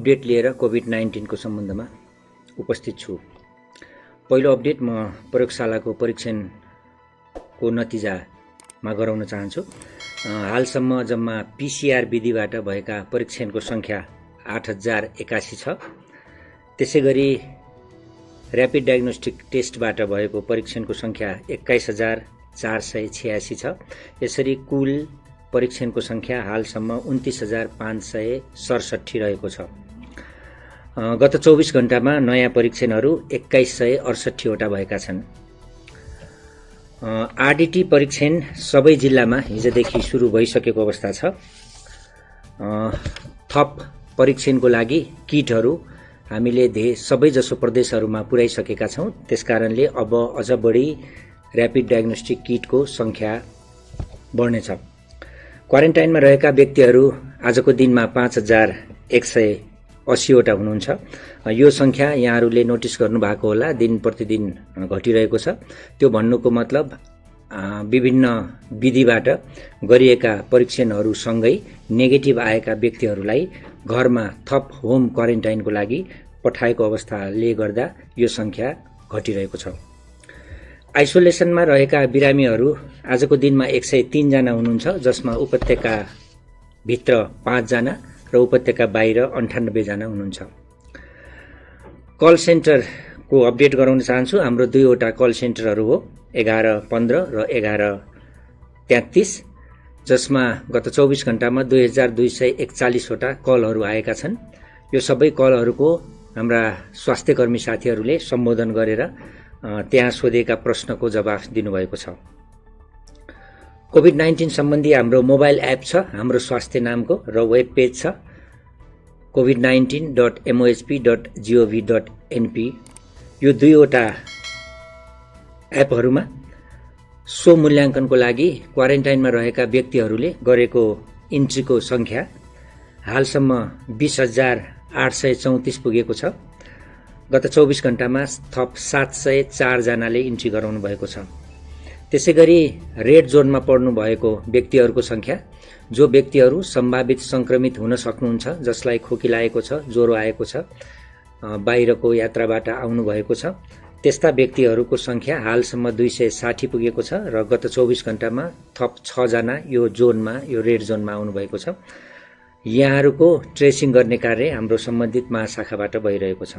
Update लिएर COVID-19 को सम्बन्धमा उपस्थित छु। पहिलो अपडेट म प्रयोगशालाको परीक्षणको नतिजामा गराउन चाहन्छु। हालसम्म जम्मा पीसीआर विधिबाट भएका परीक्षणको संख्या 8081 छ। त्यसैगरी र्यापिड डायग्नोस्टिक टेस्टबाट भएको परीक्षणको संख्या 21486 छ। यसरी कुल परीक्षणको संख्या हालसम्म 29567 रहेको छ। गत 24 घण्टामा नयाँ परीक्षणहरू 2168 वटा भएका छन्। आरडीटी परीक्षण सबै जिल्लामा हिजोदेखि सुरु भइसकेको अवस्था छ। थप परीक्षणको लागि किटहरू हामीले सबैजसो प्रदेशहरूमा पुर्याइसकेका छौं। त्यसकारणले अब अझ बढी र्यापिड डायग्नोस्टिक किटको संख्या बढ्नेछ। क्वारेन्टाइनमा रहेका व्यक्तिहरू आजको दिनमा 5180 वटा हुनुहुन्छ। यो संख्या यहाँहरूले नोटिस गर्नुभएको होला, दिन प्रतिदिन घटिरहेको छ। त्यो भन्नुको मतलब विभिन्न विधिबाट गरिएका परीक्षणहरूसँगै नेगेटिभ आएका व्यक्तिहरूलाई घरमा थप होम क्वारेन्टाइनको लागि पठाएको अवस्थाले गर्दा यो संख्या घटिरहेको छ। आइसोलेसनमा रहेका बिरामीहरू आजको दिनमा 103 जना हुनुहुन्छ, जसमा उपत्यका भित्र 5 जना र उपत्यका बाहिर 98 जना हुनुहुन्छ। कल सेन्टरको अपडेट गराउन चाहन्छु। हाम्रो दुईवटा कल सेन्टरहरू हो 1115 र 1133, जसमा गत 24 घण्टामा 2241 वटा कलहरू आएका छन्। यो सबै कलहरूको हाम्रा स्वास्थ्यकर्मी साथीहरूले सम्बोधन गरेर त्यहाँ सोधेका प्रश्नको जवाफ दिनुभएको छ। कोभिड-19 सम्बन्धी हाम्रो मोबाइल एप छ, हाम्रो स्वास्थ्य नामको, र वेब पेज छ covid19.mohp.gov.np। यो दुईवटा एपहरूमा सो मूल्याङ्कनको लागि क्वारेन्टाइनमा रहेका व्यक्तिहरूले गरेको इन्ट्रीको संख्या हालसम्म 20,834 पुगेको छ। गत 24 घण्टामा थप 704 जनाले इन्ट्री गराउनु भएको छ। त्यसैगरी रेड जोनमा पर्नु भएको व्यक्तिहरूको संख्या, जो व्यक्तिहरू सम्भावित संक्रमित हुन सक्नुहुन्छ, जसलाई खोकी लागेको छ, ज्वरो आएको छ, बाहिरको यात्राबाट आउनु भएको छ, त्यस्ता व्यक्तिहरूको संख्या हालसम्म 260 पुगेको छ र गत 24 घण्टामा थप 6 जना यो जोनमा, यो रेड जोनमा आउनु भएको छ। यहाँहरूको ट्रेसिङ गर्ने कार्य हाम्रो सम्बन्धित महाशाखाबाट भइरहेको छ।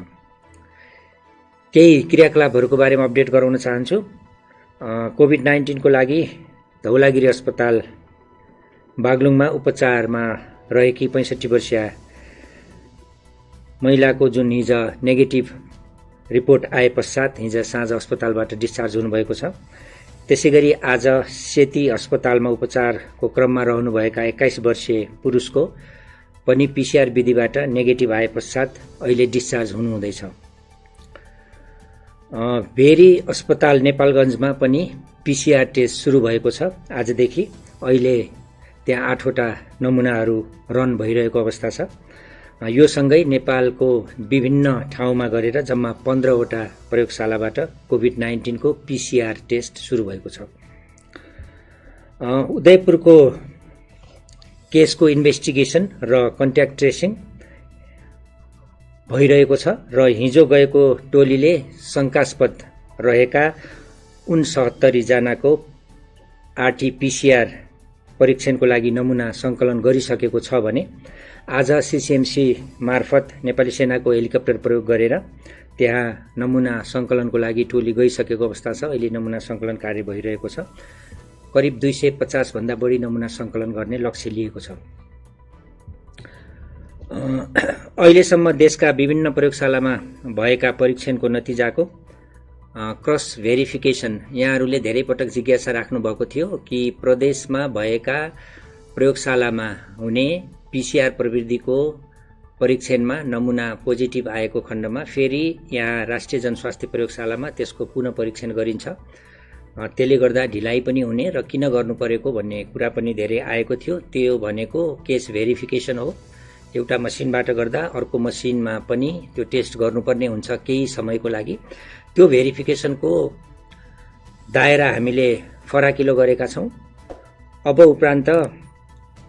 केही क्रियाकलापहरूको बारेमा अपडेट गराउन चाहन्छु। कोभिड-19 को लागि धौलागिरी अस्पताल बागलुङमा उपचारमा रहेकी 65 वर्षीय महिलाको जुन हिज नेगेटिभ रिपोर्ट आए पश्चात हिज साँझ अस्पतालबाट डिस्चार्ज हुनुभएको छ। त्यसैगरी आज सेती अस्पतालमा उपचारको क्रममा रहनुभएका 21 वर्षीय पुरुषको पनि पीसीआर विधिबाट नेगेटिभ आए पश्चात अहिले डिस्चार्ज हुनुहुँदैछ। भेरी अस्पताल नेपालगञ्जमा पनि पीसीआर टेस्ट सुरु भएको छ आजदेखि। अहिले त्यहाँ 8 वटा नमुनाहरू रन भइरहेको अवस्था छ। यो सँगै नेपालको विभिन्न ठाउँमा गरेर जम्मा 15 वटा प्रयोगशालाबाट कोभिड-19 को पीसीआर टेस्ट सुरु भएको छ। उदयपुरको केसको इन्भेस्टिगेसन र कन्ट्याक्ट ट्रेसिङ भइरहेको छ र हिजो गएको टोलीले शंकास्पद रहेका 69 जनाको आरटीपीसीआर परीक्षणको लागि नमुना संकलन गरिसकेको छ भने आज सीसीएमसी मार्फत नेपाली सेनाको हेलिकप्टर प्रयोग गरेर त्यहाँ नमुना संकलनको लागि टोली गइसकेको अवस्था छ। अहिले नमुना संकलन कार्य भइरहेको छ। करिब 250 भन्दा बढी नमुना संकलन गर्ने लक्ष्य लिएको छ। अहिलेसम्म देशका विभिन्न प्रयोगशालामा भएका परीक्षणको नतिजाको क्रस भेरिफिकेसन यहाँहरूले धेरै पटक जिज्ञासा राख्नु भएको थियो कि प्रदेशमा भएका प्रयोगशालामा हुने पीसीआर प्रविधिको परीक्षणमा नमुना पोजिटिभ आएको खण्डमा फेरि यहाँ राष्ट्रिय जनस्वास्थ्य प्रयोगशालामा त्यसको पुनः परीक्षण गरिन्छ। त्यसले गर्दा ढिलाइ पनि हुने र किन गर्नु परेको भन्ने कुरा पनि धेरै आएको थियो। त्यो भनेको केस भेरिफिकेसन हो। एउटा मसिनबाट गर्दा अर्को मसिनमा पनि त्यो टेस्ट गर्नुपर्ने हुन्छ केही समयको लागि। त्यो भेरिफिकेसनको दायरा हामीले फराकिलो गरेका छौं। अब उपरान्त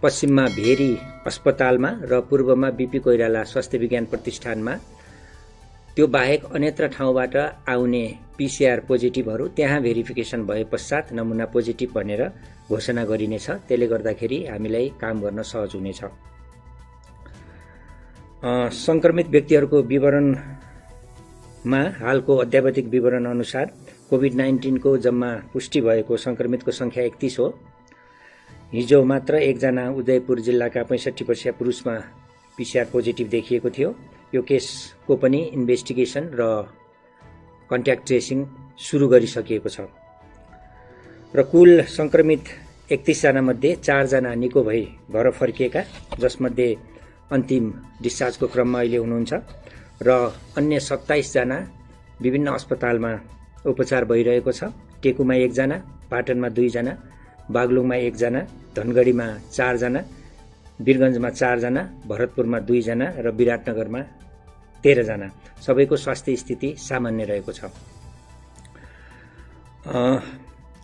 पश्चिममा भेरी अस्पतालमा र पूर्वमा बीपी कोइराला स्वास्थ्य विज्ञान प्रतिष्ठानमा त्यो बाहेक अन्यत्र ठाउँबाट आउने पीसीआर पोजिटिभहरू त्यहाँ भेरिफिकेसन भए पश्चात नमुना पोजिटिभ भनेर घोषणा गरिनेछ। त्यसले गर्दाखेरि हामीलाई काम गर्न सहज हुनेछ। संक्रमित व्यक्तिहरूको विवरणमा हालको अद्यावधिक विवरण अनुसार कोभिड-19 को जम्मा पुष्टि भएको संक्रमितको संख्या 31 हो। हिजो मात्र एकजना उदयपुर जिल्लाका 65 वर्षीय पुरुषमा पीसीआर पोजिटिभ देखिएको थियो। यो केसको पनि इन्भेस्टिगेसन र कन्ट्याक्ट ट्रेसिङ सुरु गरिसकिएको छ र कुल संक्रमित 31 जना मध्ये 4 जना निको भई घर फर्किएका, जसमध्ये अन्तिम डिस्चार्जको क्रममा अहिले हुनुहुन्छ र अन्य 27 जना विभिन्न अस्पतालमा उपचार भइरहेको छ। टेकुमा 1 जना, पाटनमा 2 जना, बागलुङमा 1 जना, धनगढीमा 4 जना, वीरगञ्जमा 4 जना, भरतपुरमा 2 जना र विराटनगरमा 13 जना। सबैको स्वास्थ्य स्थिति सामान्य रहेको छ।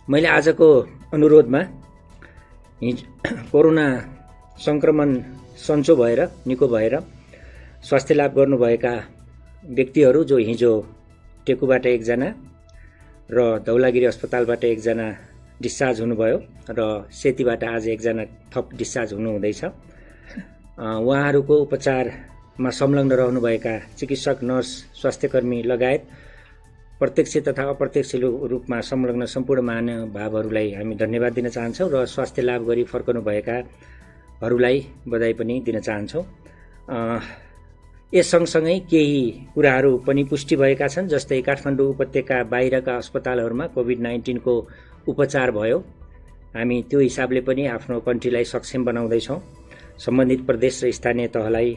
मैले आजको अनुरोधमा कोरोना संक्रमण सन्चो भएर निको भएर स्वास्थ्य लाभ गर्नुभएका व्यक्तिहरू जो हिजो टेकुबाट 1 जना र धौलागिरी अस्पतालबाट 1 जना डिस्चार्ज हुनुभयो र सेतीबाट आज 1 जना थप डिस्चार्ज हुनुहुँदैछ। उहाँहरूको उपचारमा संलग्न रहनुभएका चिकित्सक, नर्स, स्वास्थ्यकर्मी लगायत प्रत्यक्ष तथा अप्रत्यक्ष रूपमा संलग्न सम्पूर्ण महानुभावहरूलाई हामी धन्यवाद दिन चाहन्छौँ र स्वास्थ्य लाभ गरी फर्कनुभएकाहरूलाई बधाई पनि दिन चाहन्छौँ। यस सँगसँगै केही कुराहरू पनि पुष्टि भएका छन्, जस्तै काठमाडौँ उपत्यका बाहिरका अस्पतालहरूमा कोभिड-19 को उपचार भयो। हामी त्यो हिसाबले पनि आफ्नो कन्ट्रीलाई सक्षम बनाउँदैछौँ। सम्बन्धित प्रदेश र स्थानीय तहलाई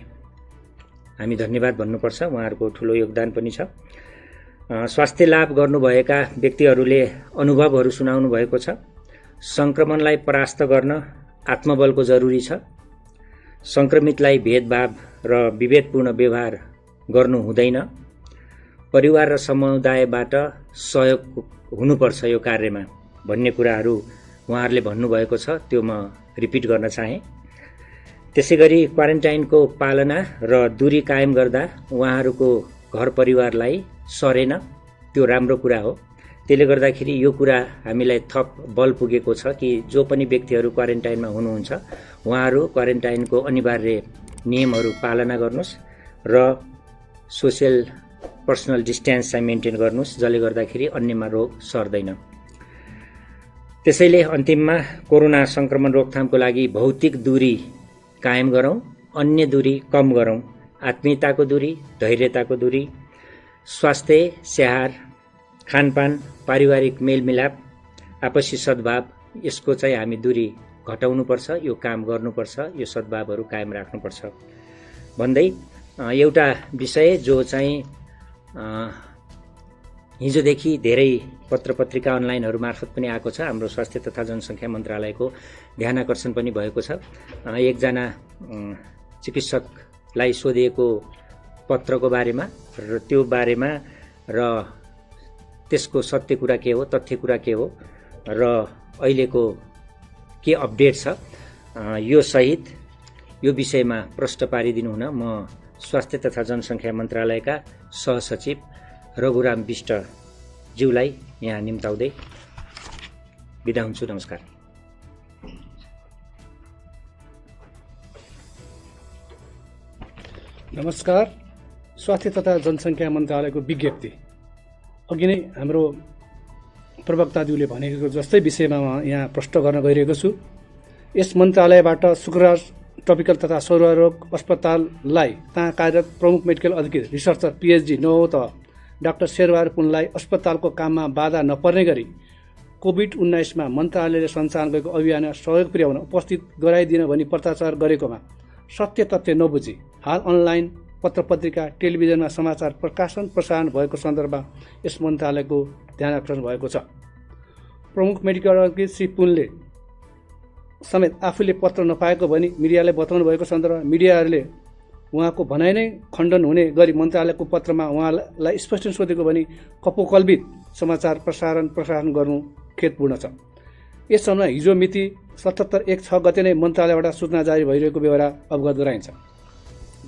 हामी धन्यवाद भन्नुपर्छ, उहाँहरूको ठुलो योगदान पनि छ। स्वास्थ्य लाभ गर्नुभएका व्यक्तिहरूले अनुभवहरू सुनाउनु भएको छ। संक्रमणलाई परास्त गर्न आत्मबलको जरुरी छ। संक्रमितलाई भेदभाव र विभेदपूर्ण व्यवहार गर्नु हुँदैन। परिवार र समुदायबाट सहयोग हुनुपर्छ यो कार्यमा भन्ने कुराहरू उहाँहरूले भन्नुभएको छ, त्यो म रिपिट गर्न चाहे। त्यसैगरी क्वारेन्टाइनको पालना र दूरी कायम गर्दा उहाँहरूको घर परिवारलाई सरेन, त्यो राम्रो कुरा हो। त्यसले गर्दाखेरि यो कुरा हामीलाई थप बल पुगेको छ कि जो पनि व्यक्तिहरू क्वारेन्टाइनमा हुनुहुन्छ उहाँहरू क्वारेन्टाइनको अनिवार्य नियमहरू पालना गर्नुहोस् र सोसियल पर्सनल डिस्टेन्स चाहिँ मेन्टेन गर्नुहोस्, जसले गर्दाखेरि अन्यमा रोग सर्दैन। त्यसैले अन्तिममा कोरोना संक्रमण रोकथामको लागि भौतिक दूरी कायम गरौँ, अन्य दूरी कम गरौँ। आत्मीयताको दूरी, धैर्यताको दूरी, स्वास्थ्य, स्याहार, खानपान, पारिवारिक मेलमिलाप, आपसी सद्भाव, यसको चाहिँ हामी दूरी घटाउनुपर्छ, यो काम गर्नुपर्छ, यो सद्भावहरू कायम राख्नुपर्छ भन्दै एउटा विषय जो चाहिँ हिजोदेखि धेरै पत्रपत्रिका अनलाइनहरू मार्फत पनि आएको छ, हाम्रो स्वास्थ्य तथा जनसङ्ख्या मन्त्रालयको ध्यान आकर्षण पनि भएको छ। एकजना चिकित्सकलाई सोधिएको पत्रको बारेमा र त्यो बारेमा र त्यसको सत्य कुरा के हो, तथ्य कुरा के हो र अहिलेको के अपडेट छ, यो सहित यो विषयमा प्रश्न पारिदिनु हुन म स्वास्थ्य तथा जनसङ्ख्या मन्त्रालयका सहसचिव रघुराम विष्टज्यूलाई यहाँ निम्ताउँदै बिदा हुन्छु। नमस्कार। नमस्कार। स्वास्थ्य तथा जनसङ्ख्या मन्त्रालयको विज्ञप्ति अघि नै हाम्रो प्रवक्ताज्यूले भनेको जस्तै विषयमा यहाँ प्रश्न गर्न गइरहेको छु। यस मन्त्रालयबाट शुक्रबार ट्रपिकल तथा सौररोग अस्पताललाई त्यहाँ कार्यरत प्रमुख मेडिकल अधिकारी रिसर्चर PhD नवत डाक्टर शेरबहादुर पुनलाई अस्पतालको काममा बाधा नपर्ने गरी कोभिड-19 मा मन्त्रालयले सञ्चालन गरेको अभियानमा सहयोग पुर्याउन उपस्थित गराइदिन भनी पत्राचार गरेकोमा सत्य तथ्य नबुझी हाल अनलाइन पत्रपत्रिका, टेलिभिजनमा समाचार प्रसारण भएको सन्दर्भमा यस मन्त्रालयको ध्यान आकर्षण भएको छ। प्रमुख मेडिकल अधिकारी श्री पुनले समेत आफूले पत्र नपाएको भनी मिडियालाई बताउनु भएको सन्दर्भमा मिडियाहरूले उहाँको भनाइ नै खण्डन हुने गरी मन्त्रालयको पत्रमा उहाँलाई स्पष्ट सोधेको भनी कपोकल्पित समाचार प्रसारण गर्नु खेदपूर्ण छ। यस सम्बन्धमा हिजो मिति 77/1/6 गते नै मन्त्रालयबाट सूचना जारी भइरहेको बेहोरा अवगत गराइन्छ।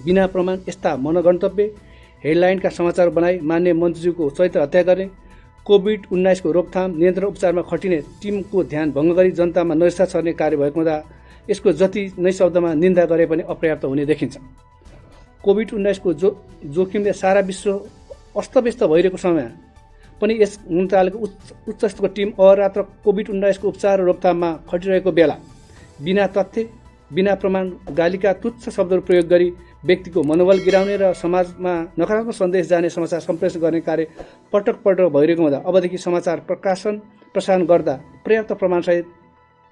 बिना प्रमाण यस्ता मनगन्तव्य हेडलाइनका समाचार बनाई मान्य मन्त्रीज्यूको चरित्र हत्या गर्ने, कोभिड-19 को रोकथाम नियन्त्रण उपचारमा खटिने टिमको ध्यान भङ्ग गरी जनतामा नैराश्य छर्ने कार्य भएको हुँदा यसको जति नै शब्दमा निन्दा गरे पनि अपर्याप्त हुने देखिन्छ। कोभिड-19 को जोखिमले सारा विश्व अस्तव्यस्त भइरहेको समयमा पनि यस मन्त्रालयको उच्च स्तरको टिम अहोरात्र कोभिड-19 को उपचार र रोकथाममा खटिरहेको बेला बिना तथ्य, बिना प्रमाण गालीका तुच्छ शब्दहरू प्रयोग गरी व्यक्तिको मनोबल गिराउने र समाजमा नकारात्मक सन्देश जाने समाचार सम्प्रेषण गर्ने कार्य पटक पटक भइरहेको हुँदा अबदेखि समाचार प्रसारण गर्दा पर्याप्त प्रमाणसहित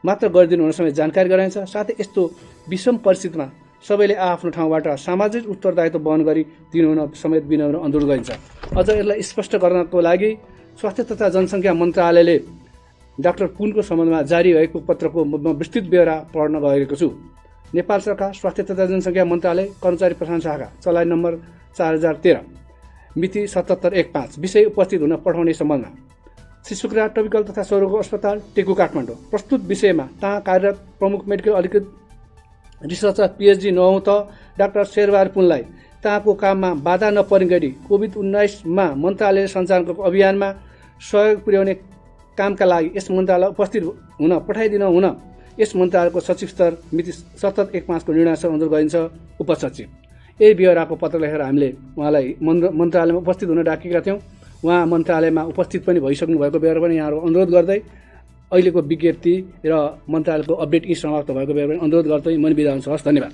मात्र गरिदिनु हुन समेत जानकारी गराइन्छ। साथै यस्तो विषम परिस्थितिमा सबैले आफ्नो ठाउँबाट सामाजिक उत्तरदायित्व वहन गरी दिनुहुन समेत विनम्र अनुरोध गरिन्छ। अझ यसलाई स्पष्ट गर्नको लागि स्वास्थ्य तथा जनसङ्ख्या मन्त्रालयले डाक्टर पुनको सम्बन्धमा जारी भएको पत्रको विस्तृत ब्यौरा पढ्न गएको छु। नेपाल सरकार स्वास्थ्य तथा जनसङ्ख्या मन्त्रालय कर्मचारी प्रशासन शाखा चलान नम्बर 4013 मिति 77/1/5 विषय उपस्थित हुन पठाउने सम्बन्धमा शिशुकुरा टपिकल तथा सरोग अस्पताल टेकु काठमाडौँ प्रस्तुत विषयमा तहाँ कार्यरत प्रमुख मेडिकल अधिकृत रिसर्चर PhD नहुँ त डाक्टर शेरबहादुर पुनलाई तहाँको काममा बाधा नपर्ने गरी कोभिड-19 मन्त्रालयले सञ्चालन गरेको अभियानमा सहयोग पुर्याउने कामका लागि यस मन्त्रालय उपस्थित हुन पठाइदिन हुन यस मन्त्रालयको सचिव स्तर मिति 77/1/5 को निर्णय अनुरोध गरिन्छ। उपसचिव यही ब्यौराको पत्र लेखेर हामीले उहाँलाई मन्त्रालयमा उपस्थित हुन डाकेका थियौँ। उहाँ मन्त्रालयमा उपस्थित पनि भइसक्नु भएको बेहोरा पनि यहाँहरू अनुरोध गर्दै अहिलेको विज्ञप्ति र मन्त्रालयको अपडेट यी समाप्त भएको बेहोरा पनि अनुरोध गर्दै मन बिदा हुन्छ। हस्, धन्यवाद।